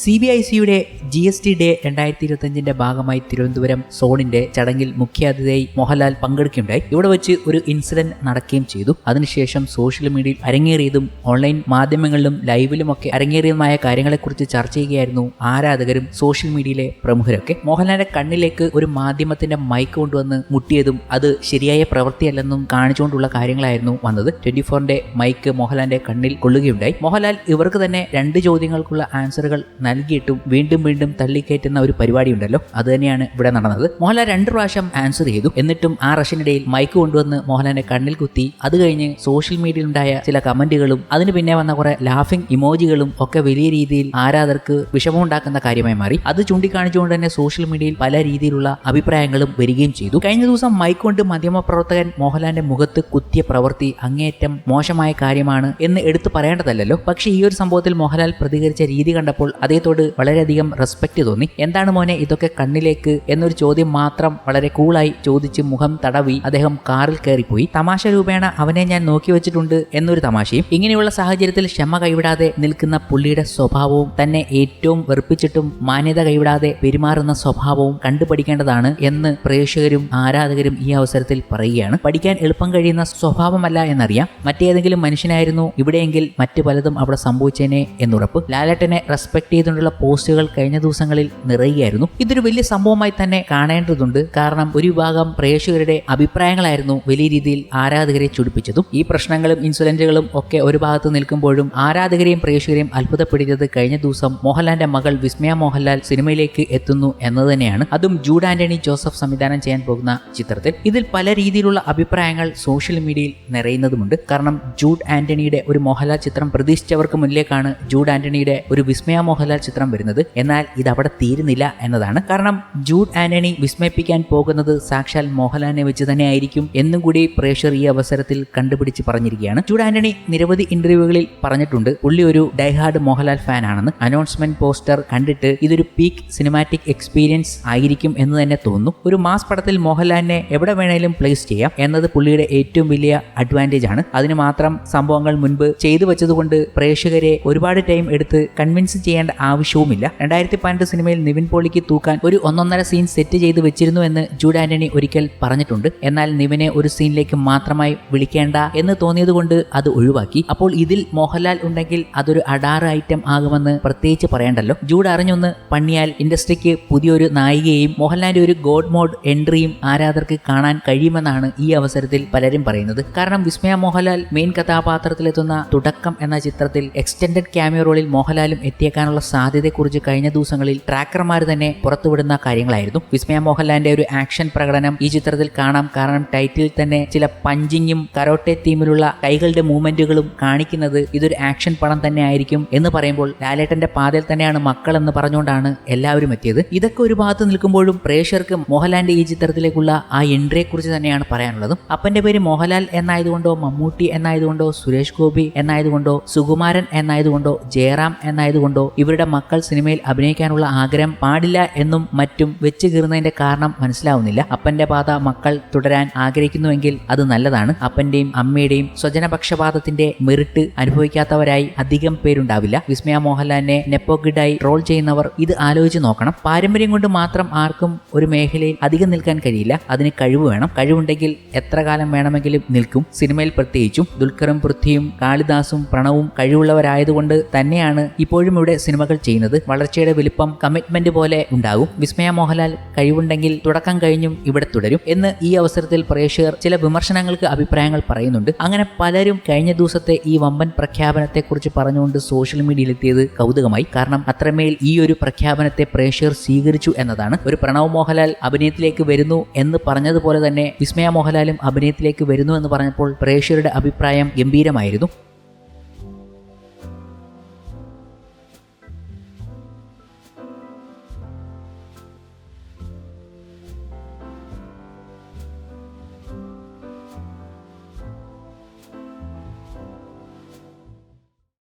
CBICയുടെ GST day 2025 ഭാഗമായി തിരുവനന്തപുരം സോണിന്റെ ചടങ്ങിൽ മുഖ്യാതിഥിയായി മോഹൻലാൽ പങ്കെടുക്കുകയുണ്ടായി. ഇവിടെ വെച്ച് ഒരു ഇൻസിഡന്റ് നടക്കുകയും ചെയ്തു. അതിനുശേഷം സോഷ്യൽ മീഡിയയിൽ അരങ്ങേറിയതും ഓൺലൈൻ മാധ്യമങ്ങളിലും ലൈവിലുമൊക്കെ അരങ്ങേറിയതുമായ കാര്യങ്ങളെക്കുറിച്ച് ചർച്ച ചെയ്യുകയായിരുന്നു ആരാധകരും സോഷ്യൽ മീഡിയയിലെ പ്രമുഖരൊക്കെ. മോഹൻലാലിന്റെ കണ്ണിലേക്ക് ഒരു മാധ്യമത്തിന്റെ മൈക്ക് കൊണ്ടുവന്ന് മുട്ടിയതും അത് ശരിയായ പ്രവൃത്തിയല്ലെന്നും കാണിച്ചുകൊണ്ടുള്ള കാര്യങ്ങളായിരുന്നു വന്നത്. 24ന്റെ മൈക്ക് മോഹൻലാലിന്റെ കണ്ണിൽ കൊള്ളുകയുണ്ടായി. മോഹൻലാൽ ഇവർക്ക് തന്നെ 2 ചോദ്യങ്ങൾക്കുള്ള ആൻസറുകൾ നൽകിയിട്ടും വീണ്ടും വീണ്ടും തള്ളിക്കയറ്റുന്ന ഒരു പരിപാടി ഉണ്ടല്ലോ, അത് തന്നെയാണ് ഇവിടെ നടന്നത്. മോഹൻലാൽ 2 പ്രാവശ്യം ആൻസർ ചെയ്തു. എന്നിട്ടും ആ റഷനിടയിൽ മൈക്ക് കൊണ്ടുവന്ന് മോഹൻലാലിന്റെ കണ്ണിൽ കുത്തി. അത് കഴിഞ്ഞ് സോഷ്യൽ മീഡിയയിലുണ്ടായ ചില കമന്റുകളും അതിന് പിന്നെ വന്ന കുറെ ലാഫിംഗ് ഇമോജികളും ഒക്കെ വലിയ രീതിയിൽ ആരാധകർക്ക് വിഷമമുണ്ടാക്കുന്ന കാര്യമായി മാറി. അത് ചൂണ്ടിക്കാണിച്ചുകൊണ്ട് തന്നെ സോഷ്യൽ മീഡിയയിൽ പല രീതിയിലുള്ള അഭിപ്രായങ്ങളും വരികയും ചെയ്തു. കഴിഞ്ഞ ദിവസം മൈക്ക് കൊണ്ട് മാധ്യമപ്രവർത്തകൻ മോഹൻലാലിന്റെ മുഖത്ത് കുത്തിയ പ്രവൃത്തി അങ്ങേയറ്റം മോശമായ കാര്യമാണ് എന്ന് എടുത്തു പറയേണ്ടതല്ലോ. പക്ഷേ ഈ ഒരു സംഭവത്തിൽ മോഹൻലാൽ പ്രതികരിച്ച രീതി കണ്ടപ്പോൾ അദ്ദേഹത്തോട് വളരെയധികം റെസ്പെക്ട് തോന്നി. എന്താണ് മോനെ ഇതൊക്കെ കണ്ണിലേക്ക് എന്നൊരു ചോദ്യം മാത്രം വളരെ കൂളായി ചോദിച്ച് മുഖം തടവി അദ്ദേഹം കാറിൽ കയറിപ്പോയി. തമാശ രൂപേണ അവനെ ഞാൻ നോക്കി വെച്ചിട്ടുണ്ട് എന്നൊരു തമാശയും. ഇങ്ങനെയുള്ള സാഹചര്യത്തിൽ ക്ഷമ കൈവിടാതെ നിൽക്കുന്ന പുള്ളിയുടെ സ്വഭാവവും തന്നെ ഏറ്റവും വെറുപ്പിച്ചിട്ടും മാന്യത കൈവിടാതെ പെരുമാറുന്ന സ്വഭാവവും കണ്ടുപഠിക്കേണ്ടതാണ് എന്ന് പ്രേക്ഷകരും ആരാധകരും ഈ അവസരത്തിൽ പറയുകയാണ്. പഠിക്കാൻ എളുപ്പം കഴിയുന്ന സ്വഭാവമല്ല എന്നറിയാം. മറ്റേതെങ്കിലും മനുഷ്യനായിരുന്നു ഇവിടെയെങ്കിൽ മറ്റു പലതും അവിടെ സംഭവിച്ചേനെ എന്നുറപ്പ്. ലാലേട്ടനെ റെസ്പെക്ട് ചെയ്തുകൊണ്ടുള്ള പോസ്റ്റുകൾ കഴിഞ്ഞ ദിവസങ്ങളിൽ നിറയുകയായിരുന്നു. ഇതൊരു വലിയ സംഭവമായി തന്നെ കാണേണ്ടതുണ്ട്. കാരണം ഒരു വിഭാഗം പ്രേക്ഷകരുടെ അഭിപ്രായങ്ങളായിരുന്നു വലിയ രീതിയിൽ ആരാധകരെ ചുടിപ്പിച്ചതും. ഈ പ്രശ്നങ്ങളും ഇൻസിഡന്റുകളും ഒക്കെ ഒരു ഭാഗത്ത് നിൽക്കുമ്പോഴും ആരാധകരെയും പ്രേക്ഷകരെയും അത്ഭുതപ്പെടുത്തിയത് കഴിഞ്ഞ ദിവസം മോഹൻലാലിന്റെ മകൾ വിസ്മയ മോഹൻലാൽ സിനിമയിലേക്ക് എത്തുന്നു എന്നത് തന്നെയാണ്. അതും ജൂഡ് ആന്റണി ജോസഫ് സംവിധാനം ചെയ്യാൻ പോകുന്ന ചിത്രത്തിൽ. ഇതിൽ പല രീതിയിലുള്ള അഭിപ്രായങ്ങൾ സോഷ്യൽ മീഡിയയിൽ നിറയുന്നതുമുണ്ട്. കാരണം ജൂഡ് ആന്റണിയുടെ ഒരു മോഹൻലാൽ ചിത്രം പ്രതീക്ഷിച്ചവർക്ക് മുന്നിലേക്കാണ് ജൂഡ് ആന്റണിയുടെ ഒരു വിസ്മയ മോഹൻലാൽ ചിത്രം വരുന്നത്. എന്നാൽ ഇത് അവിടെ തീരുന്നില്ല എന്നതാണ്. കാരണം ജൂഡ് ആന്റണി വിസ്മയിപ്പിക്കാൻ പോകുന്നത് സാക്ഷാൽ മോഹൻലാലിനെ വെച്ച് തന്നെ ആയിരിക്കും എന്നും കൂടി പ്രേക്ഷകർ ഈ അവസരത്തിൽ കണ്ടുപിടിച്ച് പറഞ്ഞിരിക്കുകയാണ്. ജൂഡ് ആന്റണി നിരവധി ഇന്റർവ്യൂകളിൽ പറഞ്ഞിട്ടുണ്ട് പുള്ളി ഒരു ഡൈഹാർഡ് മോഹൻലാൽ ഫാൻ ആണെന്ന്. അനൗൺസ്മെന്റ് പോസ്റ്റർ കണ്ടിട്ട് ഇതൊരു പീക്ക് സിനിമാറ്റിക് എക്സ്പീരിയൻസ് ആയിരിക്കും എന്ന് തന്നെ തോന്നുന്നു. ഒരു മാസ് പടത്തിൽ മോഹൻലാലിനെ എവിടെ വേണേലും പ്ലേസ് ചെയ്യാം എന്നത് പുള്ളിയുടെ ഏറ്റവും വലിയ അഡ്വാൻറ്റേജ് ആണ്. അതിന് മാത്രം സംഭവങ്ങൾ മുൻപ് ചെയ്തു വെച്ചതുകൊണ്ട് പ്രേക്ഷകരെ ഒരുപാട് ടൈം എടുത്ത് കൺവിൻസ് ചെയ്യേണ്ട ആവശ്യവുമില്ല. 2012 സിനിമയിൽ നിവിൻ പോളിക്ക് തൂക്കാൻ ഒരു 1.5 സീൻ സെറ്റ് ചെയ്ത് വെച്ചിരുന്നു എന്ന് ജൂഡ് ആന്റണി ഒരിക്കൽ പറഞ്ഞിട്ടുണ്ട്. എന്നാൽ നിവിനെ ഒരു സീനിലേക്ക് മാത്രമായി വിളിക്കേണ്ട എന്ന് തോന്നിയതുകൊണ്ട് അത് ഒഴിവാക്കി. അപ്പോൾ ഇതിൽ മോഹൻലാൽ ഉണ്ടെങ്കിൽ അതൊരു അഡാറ് ഐറ്റം ആകുമെന്ന് പ്രത്യേകിച്ച് പറയണ്ടല്ലോ. ജൂഡ് അറിഞ്ഞൊന്ന് പണിയാൽ ഇൻഡസ്ട്രിക്ക് പുതിയൊരു നായികയും മോഹൻലാലിന്റെ ഒരു ഗോഡ് മോഡ് എൻട്രിയും ആരാധകർക്ക് കാണാൻ കഴിയുമെന്നാണ് ഈ അവസരത്തിൽ പലരും പറയുന്നത്. കാരണം വിസ്മയ മോഹൻലാൽ മെയിൻ കഥാപാത്രത്തിലെത്തുന്ന തുടക്കം എന്ന ചിത്രത്തിൽ എക്സ്റ്റൻഡഡ് ക്യാമിയോ റോളിൽ മോഹൻലാലും എത്തിയേക്കാനുള്ള സാധ്യതയെക്കുറിച്ച് കഴിഞ്ഞ ദിവസങ്ങളിൽ ട്രാക്കർമാർ തന്നെ പുറത്തുവിടുന്ന കാര്യങ്ങളായിരുന്നു. വിസ്മയ മോഹൻലാലിന്റെ ഒരു ആക്ഷൻ പ്രകടനം ഈ ചിത്രത്തിൽ കാണാം. കാരണം ടൈറ്റിൽ തന്നെ ചില പഞ്ചിങ്ങും കരോട്ടെ തീമിലുള്ള കൈകളുടെ മൂവ്മെന്റുകളും കാണിക്കുന്നത് ഇതൊരു ആക്ഷൻ പടം തന്നെ ആയിരിക്കും എന്ന് പറയുമ്പോൾ ലാലേട്ടന്റെ പാതയിൽ തന്നെയാണ് മക്കൾ എന്ന് പറഞ്ഞുകൊണ്ടാണ് എല്ലാവരും എത്തിയത്. ഇതൊക്കെ ഒരു ഭാഗത്ത് നിൽക്കുമ്പോഴും പ്രേക്ഷകർക്ക് മോഹൻലാലിന്റെ ഈ ചിത്രത്തിലേക്കുള്ള ആ എൻട്രിയെ കുറിച്ച് തന്നെയാണ് പറയാനുള്ളതും. അപ്പന്റെ പേര് മോഹൻലാൽ എന്നായതുകൊണ്ടോ മമ്മൂട്ടി എന്നായതുകൊണ്ടോ സുരേഷ് ഗോപി എന്നായതുകൊണ്ടോ സുകുമാരൻ എന്നായതുകൊണ്ടോ ജയറാം എന്നായതുകൊണ്ടോ ഇവരുടെ മക്കൾ സിനിമയിൽ അഭിനയിക്കാനുള്ള ആഗ്രഹം പാടില്ല എന്നും മറ്റും വെച്ച് കീറുന്നതിന്റെ കാരണം മനസ്സിലാവുന്നില്ല. അപ്പന്റെ പാത മക്കൾ തുടരാൻ ആഗ്രഹിക്കുന്നുവെങ്കിൽ അത് നല്ലതാണ്. അപ്പന്റെയും അമ്മയുടെയും സ്വജനപക്ഷപാതത്തിന്റെ മെറിറ്റ് അനുഭവിക്കാത്തവരായി അധികം പേരുണ്ടാവില്ല. വിസ്മയ മോഹൻലാലിനെ നെപ്പോകിഡായി ട്രോൾ ചെയ്യുന്നവർ ഇത് ആലോചിച്ച് നോക്കണം. പാരമ്പര്യം കൊണ്ട് മാത്രം ആർക്കും ഒരു മേഖലയിൽ അധികം നിൽക്കാൻ കഴിയില്ല. അതിന് കഴിവ് വേണം. കഴിവുണ്ടെങ്കിൽ എത്ര കാലം വേണമെങ്കിലും നിൽക്കും. സിനിമയിൽ പ്രത്യേകിച്ചും ദുൽഖറും പൃഥ്വിയും കാളിദാസും പ്രണവും കഴിവുള്ളവരായതുകൊണ്ട് തന്നെയാണ് ഇപ്പോഴും ഇവിടെ സിനിമകൾ ചെയ്യുന്നത്. വളർച്ചയുടെ വലിപ്പം കമ്മിറ്റ്മെന്റ് പോലെ ഉണ്ടാകും. വിസ്മയ മോഹൻലാൽ കഴിവുണ്ടെങ്കിൽ തുടക്കം കഴിഞ്ഞും ഇവിടെ തുടരും എന്ന് ഈ അവസരത്തിൽ പ്രേക്ഷകർ ചില വിമർശനങ്ങൾക്ക് അഭിപ്രായങ്ങൾ പറയുന്നുണ്ട്. അങ്ങനെ പലരും കഴിഞ്ഞ ദിവസത്തെ ഈ വമ്പൻ പ്രഖ്യാപനത്തെക്കുറിച്ച് പറഞ്ഞുകൊണ്ട് സോഷ്യൽ മീഡിയയിലെത്തിയത് കൗതുകമായി. കാരണം അത്രമേൽ ഈ ഒരു പ്രഖ്യാപനത്തെ പ്രേക്ഷകർ സ്വീകരിച്ചു എന്നതാണ്. ഒരു പ്രണവ് മോഹൻലാൽ അഭിനയത്തിലേക്ക് വരുന്നു എന്ന് പറഞ്ഞതുപോലെ തന്നെ വിസ്മയ മോഹൻലാലും അഭിനയത്തിലേക്ക് വരുന്നു എന്ന് പറഞ്ഞപ്പോൾ പ്രേക്ഷകരുടെ അഭിപ്രായം ഗംഭീരമായിരുന്നു.